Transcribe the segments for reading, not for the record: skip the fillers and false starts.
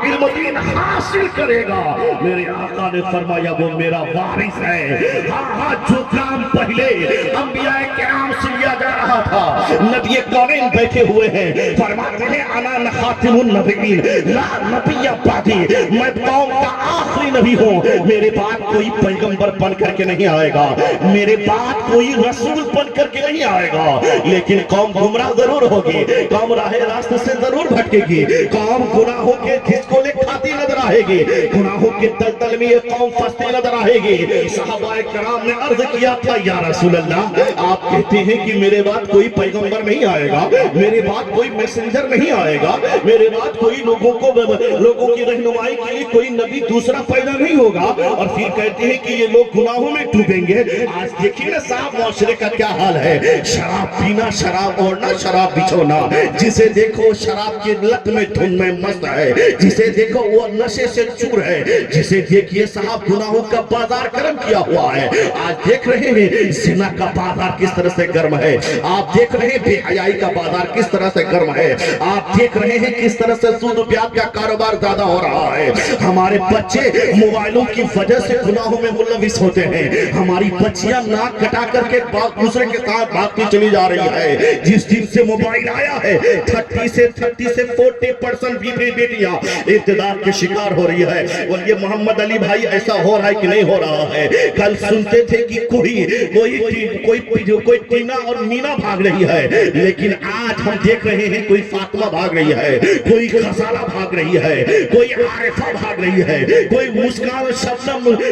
علم دین حاصل کرے گا، میرے آقا نے فرمایا وہ میرا وارث ہے۔ ہاں جو کام پہلے انبیاء کرام سے لیا جا رہا تھا، نبی کونین بیٹھے ہوئے ہیں، فرماتے ہیں انا خاتم النبیین لا نبی بعدی، میں قوم کا آخری نبی ہوں، میرے بعد کوئی پیغمبر بن کر کے نہیں آئے گا، میرے بعد کوئی رسول بن کر کے نہیں آئے گا، لیکن قوم گمراہ ضرور ہوگی، قوم راہ راست سے ضرور بھٹکے گی، قوم گناہوں کے دھسکولے کھاتی نظر آئے گی، گناہوں کے دلدل میں یہ قوم پھنستی نظر آئے گی۔ صحابہ کرام نے عرض کیا تھا یا رسول اللہ آپ کہتے ہیں کہ میرے بعد کوئی پیغمبر نہیں آئے گا، میرے بعد کوئی میسنجر نہیں آئے گا، میرے بعد کوئی لوگوں کی رہنمائی کے لیے کوئی نبی دوسرا پیدا نہیں ہوگا، اور پھر کہتے ہیں کہ یہ لوگ گناہوں میں ڈوبیں گے۔ آج دیکھیے نا صاحب معاشرے کا کیا حال ہے، شراب پینا، شراب اوڑھنا، شراب بچھونا، جسے دیکھو شراب کے لت میں دھن میں مست ہے، جسے دیکھو وہ نشے سے چور ہے، جسے دیکھیے صاحب گناہوں کا بازار گرم کیا ہوا ہے۔ آج دیکھ رہے ہیں زنا کا بازار کس طرح سے گرم ہے، آپ دیکھ رہے ہیں بے حیائی کا بازار کس طرح سے گرم ہے، آپ دیکھ رہے ہیں کس طرح سے سود و بیعت کا کاروبار زیادہ ہو رہا ہے، ہمارے بچے موبائلوں کی وجہ سے گناہوں میں ملوث ہوتے ہیں، ہماری بچیاں ناک کٹا کر کے دوسرے کے ساتھ بھاگتی چلی جا رہی ہے۔ جس دن سے موبائل آیا ہے 30 سے 40% بیٹیاں اقتدار کے شکار ہو رہی ہے، اور یہ محمد علی بھائی ایسا ہو رہا ہے کہ نہیں ہو رہا ہے؟ کل سنتے تھے کہ کوئی ٹینا اور مینا بھاگ رہی ہے، لیکن آج ہم دیکھ رہے ہیں کوئی فاطمہ بھاگ رہی ہے، کوئی غزالہ بھاگ رہی ہے، کوئی عارفہ بھاگ رہی ہے، کوئی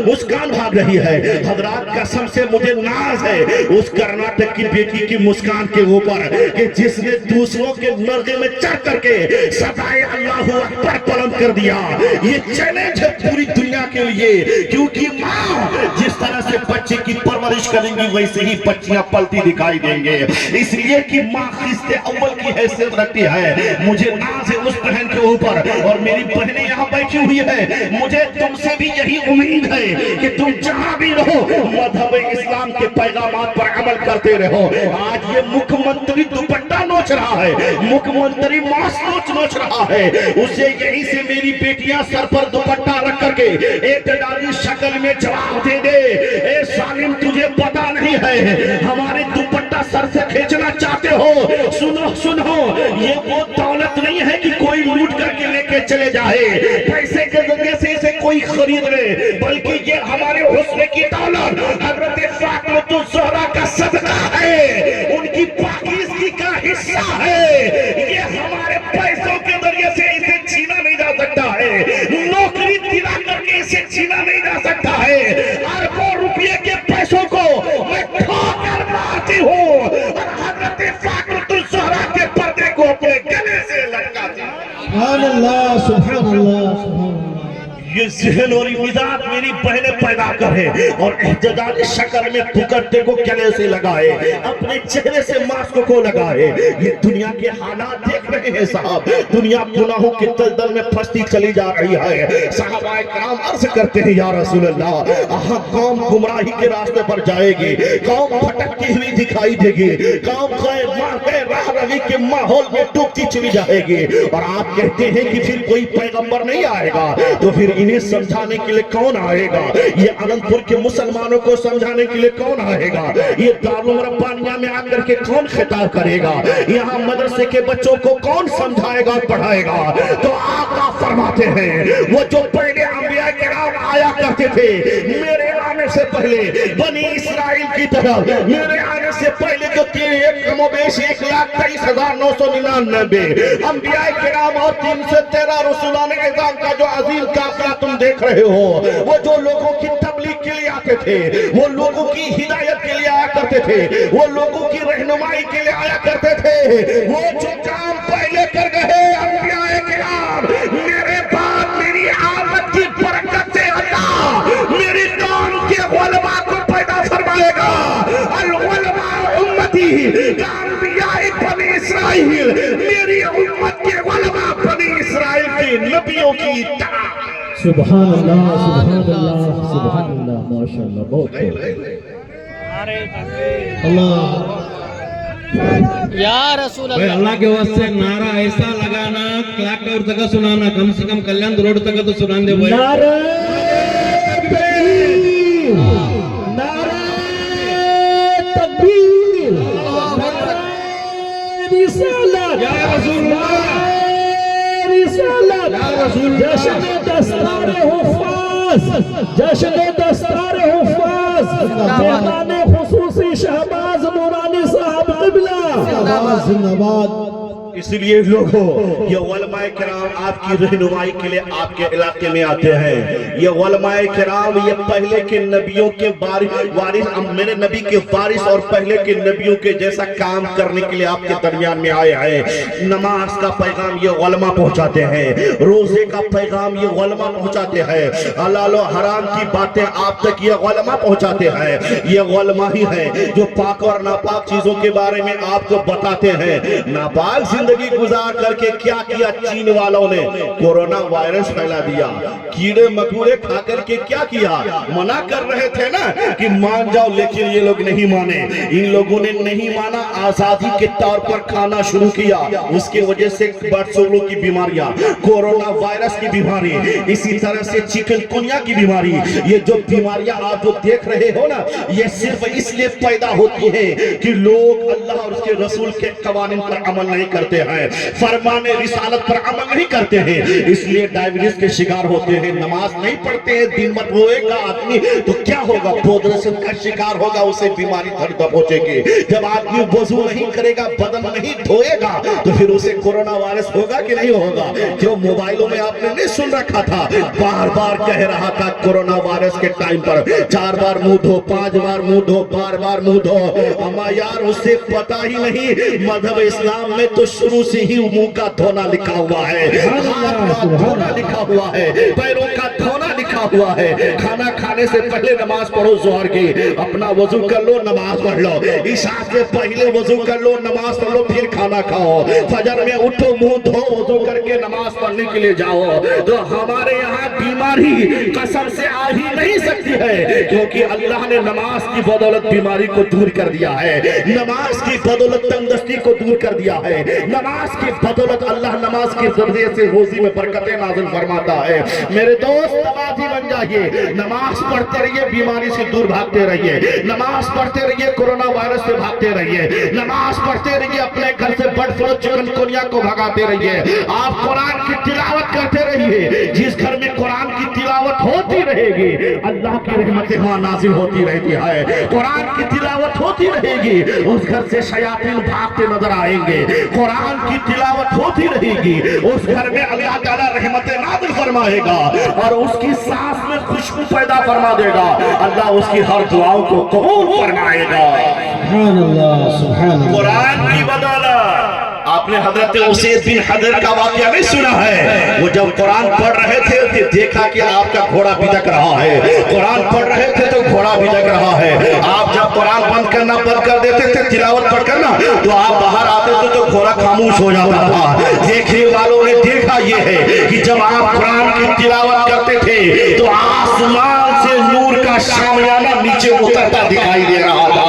مسکان بھاگ رہی ہے۔ حضرات قسم سے مجھے ناز ہے اس کرناٹک کی بیٹی کی مسکان کے اوپر کہ جس نے دوسروں کے مرغے میں چڑھ کر کے صدائے اللہ اکبر بلند کر دیا۔ یہ چیلنج ہے پوری دنیا کے لیے، کیونکہ ماں جس طرح سے بچے کی پرورش کریں گی ویسے ہی بچیاں پلتی دکھائی دیں گے، اس لیے کہ ماں خست اول کی حیثیت رکھتی ہے۔ مجھے ناز ہے اس بہن کے اوپر، اور میری بہنیں یہاں بیٹھی ہوئی ہے، مجھے تم سے بھی یہی امید ہے کہ تم جہاں بھی رہو مذہب اسلام کے پیغامات پر عمل کرتے رہو۔ آج یہ مکھ منتری دوپٹہ نوچ رہا ہے، مکھ منتری ماسک نوچ رہا ہے، اسے یہی سے میری بیٹیاں سر پر دوپٹہ رکھ کر کے اعتدالی شکل میں جواب دے دے، اے سالم تجھے پتا نہیں ہے ہمارے دوپٹہ سر سے کھینچنا چاہتے ہو، سنو یہ وہ دولت نہیں ہے کہ کوئی لوٹ کر کے لے کے چلے جائے، پیسے کے ذریعے سے اسے کوئی خرید لے، بلکہ یہ ہمارے حسن کی دولت حضرت فاطمہ الزہرا کا صدقہ ہے، ان کی پاکیزگی کا حصہ ہے، یہ ہمارے پیسوں کے ذریعے سے اسے چھینا نہیں جا سکتا ہے، نوکری دلا کر کے اسے چھینا نہیں جا سکتا ہے، اربوں روپیے کے پیسوں کو میں ٹھوکر مارتی ہوں اور حضرت فاطمہ الزہرا کے پردے کو اپنے گلے سے لٹکاتی ہوں۔ سبحان اللہ، سبحان اللہ، سبحان اللہ۔ یہ ذہن اور مزاج میری بہنیں پیدا کرے اور احتجاجی شکل میں پکڑتے کو گلے سے لگائے، اپنے چہرے سے ماسک کو لگائے۔ یہ دنیا کے حالات دیکھ رہے ہیں صاحب، دنیا گناہوں کے دلدل میں پھنستی چلی جا رہی ہے۔ صحابہ کرام عرض کرتے ہیں یا رسول اللہ قوم گمراہی کے راستے پر جائے گی، قوم پھٹکتی ہوئی دکھائی دے گی، قوم راہ روی کے ماحول میں ڈوبتی چلی جائے گی، اور آپ کہتے ہیں کہ پھر کوئی پیغمبر نہیں آئے گا، تو پھر انہیں سمجھانے کے لئے کون آئے گا؟ یہ اننت پور کے مسلمانوں کو سمجھانے کے لئے کون آئے گا؟ یہ دارالمربانیہ میں آ کر کے کون خطاب کرے گا؟ یہاں مدرسے کے بچوں کو کون سمجھائے گا پڑھائے گا؟ تو آقا فرماتے ہیں وہ جو پہلے انبیاء کرام آیا کرتے تھے میرے آنے سے پہلے، بنی اسرائیل کی طرف میرے آنے سے پہلے جو کم و بیش 1,23,999 انبیاء کرام اور 313 رسولان اعظام کا جو عظیم قافلہ تم دیکھ رہے ہو، وہ جو لوگوں کی تبلیغ کے لیے آتے تھے، وہ لوگوں کی ہدایت کے لیے آیا کرتے تھے، وہ لوگوں کی رہنمائی کے لیے آیا کرتے تھے، وہ جو کام پہلے کر گئے انبیاء کرام، میرے بعد میری آمد کی برکت سے اللہ میری قوم کے علماء کو پیدا فرمائے گا۔ العلماء امتی انبیاء بنی اسرائیل، میری امت کے علماء بنی اسرائیل کے نبیوں کی طرح۔ سبحان اللہ، سبحان اللہ، سبحان اللہ، ماشاءاللہ، بہت بہت اللہ या रसूल भाई अल्लाह। अल्लाह के वास्ते नारा ऐसा लगाना, क्लैक टावर तक सुनाना, कम से कम कल्याण रोड तक तो सुना दे भाई। नारे तकबीर, नारे तकबीर, नारे रिसालत, या रसूलुल्लाह, रिसालत, या रसूलुल्लाह। जश्न दस्तार हुफ़ाज़, जश्न दस्तार हुफ़ाज़, मेहमान खुसूसी शहबाज नूरानी साहब क़िबला। जिंदाबाद। इसलिए लोगों, ये उलमाए किराम आपकी रहनुमाई के लिए आपके इलाके में आते हैं। ये उलमाए किराम ये पहले के नबियों के वारिस, मेरे नबी के वारिस और पहले के नबियों के जैसा काम करने के लिए आपके दरमियान में आए हैं। नमाज का पैगाम ये उलमा पहुंचाते हैं, रोजे का पैगाम ये उलमा पहुंचाते हैं, हलाल और हराम की बातें आप तक ये उलमा पहुंचाते हैं। ये उलमा ही है जो पाक और नापाक चीजों के बारे में आपको बताते हैं। नापाक जिंदगी गुजार करके क्या किया चीन वालों ने? कोरोना वायरस फैला दिया। कीड़े मकोड़े खा करके क्या किया? मना कर रहे थे ना कि मान जाओ, लेकिन ये लोग नहीं माने। इन लोगों ने नहीं माना, आजादी के तौर पर खाना शुरू किया। उसके वजह से बर्ड फ्लू की बीमारियां, कोरोना वायरस की बीमारी, इसी तरह से चिकनगुनिया की बीमारी, ये जो बीमारियां आप जो देख रहे हो ना, ये सिर्फ इसलिए पैदा होती है कि लोग अल्लाह और उसके रसूल के कवानीन पर अमल नहीं करते हैं, फरमाने रिसालत पर अमल नहीं करते हैं, इसलिए डायबिटीज के शिकार होते हैं। नमाज नहीं पढ़ते हैं, दिन मत होएगा आदमी तो क्या होगा? पोदरसन का शिकार होगा, उसे बीमारी धर पहुंचेगी। जब आदमी वजू नहीं करेगा, बदन नहीं धोएगा, तो फिर उसे कोरोना वायरस होगा कि नहीं होगा? जो मोबाइलों में आपने नहीं सुन रखा था, बार बार कह रहा था कोरोना वायरस के टाइम पर 4 बार मुंह धो, 5 बार मुंह धो, बार बार मुंह धो। अम्मा यार, उसे पता ही नहीं मजहब इस्लाम में तो शुरू से ही मुंह का धोना लिखा हुआ है, हाथ का धोना लिखा हुआ है, पैरों का धोना लिखा हुआ है। खाना खाने से पहले नमाज पढ़ो, जोहर की अपना वजू कर लो, नमाज पढ़ लो, ईशा से पहले वजू कर लो, नमाज पढ़ लो, फिर खाना खाओ, फजर में उठो, मुंह धो, वजू करके नमाज पढ़ने के लिए जाओ। तो हमारे यहाँ बीमारी कसम से आ ही नहीं सकती है, क्योंकि अल्लाह ने नमाज की बदौलत बीमारी को दूर कर दिया है, नमाज की बदौलत तंदुरुस्ती को दूर कर दिया है, नमाज की बदौलत अल्लाह नमाज के जरिए से रोजी में बरकतें नाज़िल फरमाता है। मेरे दोस्त, नमाजी बन जाइए, नमाज पढ़ते रहिए, बीमारी से दूर भागते रहिए, नमाज पढ़ते रहिए, कोरोना वायरस से भागते रहिए, नमाज पढ़ते रहिए, अपने घर से बर्ड फ्लू चिकनगुनिया को भगाते रहिए। आप कुरान की तिलावत करते रहिए, जिस घर में कुरान की तिलावत होती रहेगी, अल्लाह की रहमतें वहां नाज़िल होती रहती है। कुरान की तिलावत होती रहेगी, उस घर से शयातीन भागते नजर आएंगे। कुरान की तिलावत होती रहेगी, उस घर में अल्लाह ताला रहमतें नाज़िल फरमाएगा और उसकी सांस में खुशबू पैदा फरमा देगा। अल्लाह उसकी हर दुआओं को कबूल फरमाएगा। सुभान अल्लाह, सुभान अल्लाह। कुरान की बदौलत आपने हजरत उसैद बिन हदर का वाकया नहीं सुना है? वो जब कुरान पढ़ रहे थे तो देखा कि आपका घोड़ा बिदक रहा है, कुरान पढ़ रहे थे तो घोड़ा बिदक रहा है। आप जब कुरान बंद करना बंद कर देते थे, तिलावत पढ़ करना, तो आप बाहर आते थे तो घोड़ा खामोश हो जाता था। देखने वालों ने देखा ये है कि जब आप कुरान की तिलावत करते थे तो आसमान से नूर का शामियाना नीचे उतरता दिखाई दे रहा था।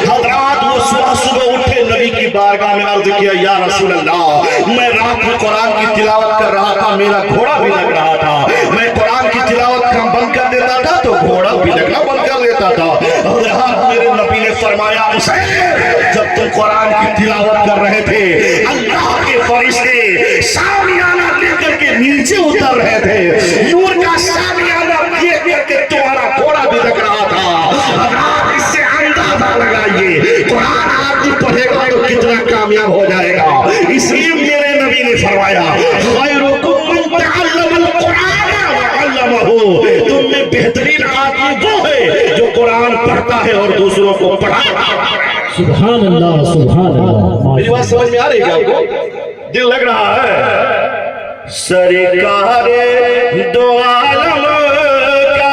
हजरात, वो सुबह सुबह उठे, नबी की बारगाह में अर्ज किया, या रसूल अल्लाह, मैं रात में कुरान की तिलावत कर रहा था, मेरा घोड़ा भी लग रहा था। मैं कुरान की तिलावत बंद कर देता था तो घोड़ा भी लगना बंद कर देता था। हजरात, मेरे नबी ने फरमाया, उसैद, जब तुम कुरान की तिलावत कर रहे थे, अल्लाह के फरिश्ते शामियाना लेकर के नीचे उतर रहे थे, नूर का शामियाना लेकर के तुम्हारा घोड़ा भी लग रहा था। हजरात, इससे अंदाजा लगाइए कुरान आदमी पढ़ेगा तो कितना कामयाब हो जाएगा। इसलिए मेरे नबी ने फरमाया, खैरुकुम मन तअल्लमल कुरान व अल्लमहु, तुम में बेहतरीन आदमी वो है जो कुरान पढ़ता है और दूसरों को पढ़ाता है। सुभान अल्लाह, सुभान अल्लाह। मेरी बात समझ में आ रही है आपको? दिल लग रहा है? सरकार दो आलम का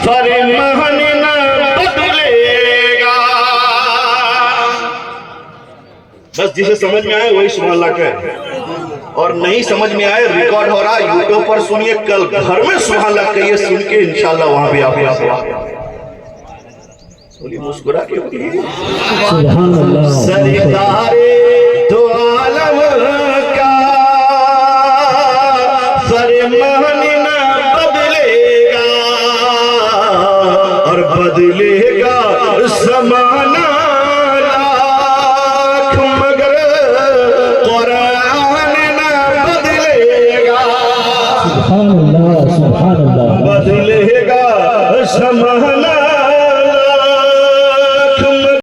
फरमान न बदलेगा। बस जिसे समझ में आए वही सुभान अल्लाह कहे, और नहीं समझ में आए, रिकॉर्ड हो रहा यूट्यूब पर सुनिए, कल घर में सुभान अल्लाह कहिए, सुन के इंशाल्लाह वहां भी आप بولی مسکرا کیوں کی سبحان اللہ سرکار دو عالم کا فرمان نہ بدلے گا اور بدلے گا زمانہ لاکھ مگر قرآن نہ بدلے گا سبحان اللہ بدلے گا زمانہ